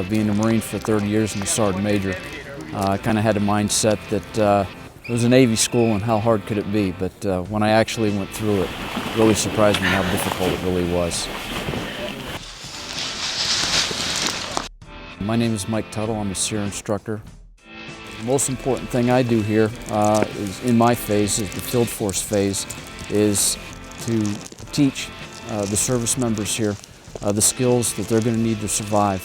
being a Marine for 30 years and a Sergeant Major, I kind of had a mindset that it was a Navy school and how hard could it be, but when I actually went through it, it really surprised me how difficult it really was. My name is Mike Tuttle. I'm a SEER instructor. The most important thing I do here is in my phase, is the field force phase, is to teach the service members here the skills that they're going to need to survive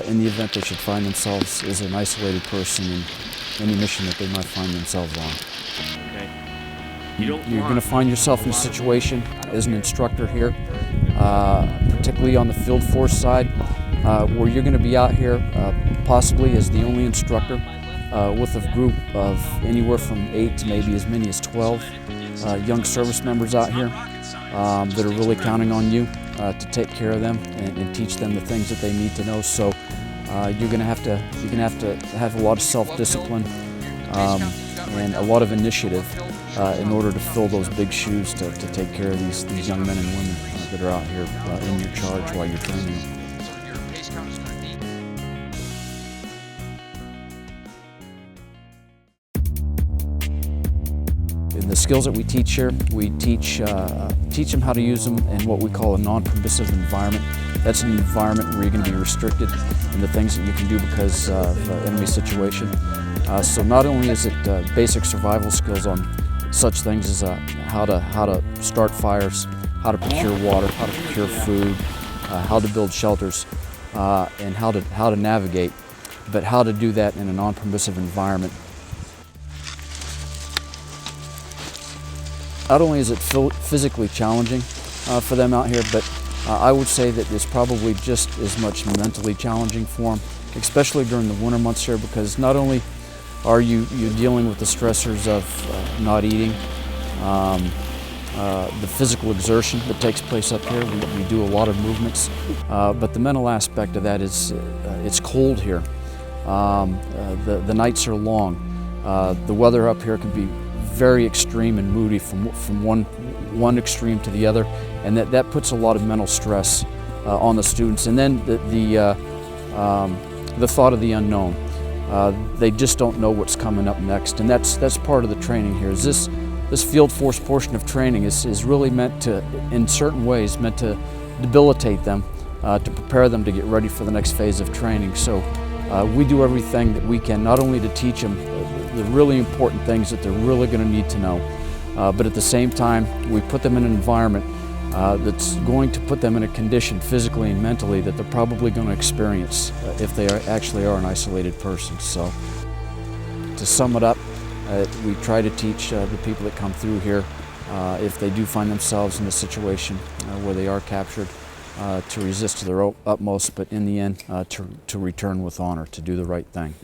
in the event they should find themselves as an isolated person in any mission that they might find themselves on. Okay. You're going to find yourself in a situation as an instructor here, particularly on the field force side, where you're going to be out here possibly as the only instructor with a group of anywhere from 8 to maybe as many as 12 young service members out here that are really counting on you to take care of them and teach them the things that they need to know. So you're going to have to have a lot of self-discipline and a lot of initiative in order to fill those big shoes to take care of these young men and women that are out here in your charge while you're training them. The skills that we teach here, we teach them how to use them in what we call a non-permissive environment. That's an environment where you're going to be restricted in the things that you can do because of enemy situation. So not only is it basic survival skills on such things as how to start fires, how to procure water, how to procure food, how to build shelters, and how to navigate, but how to do that in a non-permissive environment. Not only is it physically challenging for them out here, but I would say that it's probably just as much mentally challenging for them, especially during the winter months here, because not only are you dealing with the stressors of not eating, the physical exertion that takes place up here. We do a lot of movements, but the mental aspect of that is it's cold here. The nights are long. The weather up here can be very extreme and moody from one extreme to the other, and that puts a lot of mental stress on the students. And then the thought of the unknown. They just don't know what's coming up next, and that's part of the training here. Is this field force portion of training is really meant to, in certain ways, meant to debilitate them, to prepare them to get ready for the next phase of training. So we do everything that we can, not only to teach them the really important things that they're really going to need to know, but at the same time, we put them in an environment that's going to put them in a condition physically and mentally that they're probably going to experience if they actually are an isolated person. So to sum it up, we try to teach the people that come through here, if they do find themselves in a situation where they are captured, to resist to their utmost, but in the end, to return with honor, to do the right thing.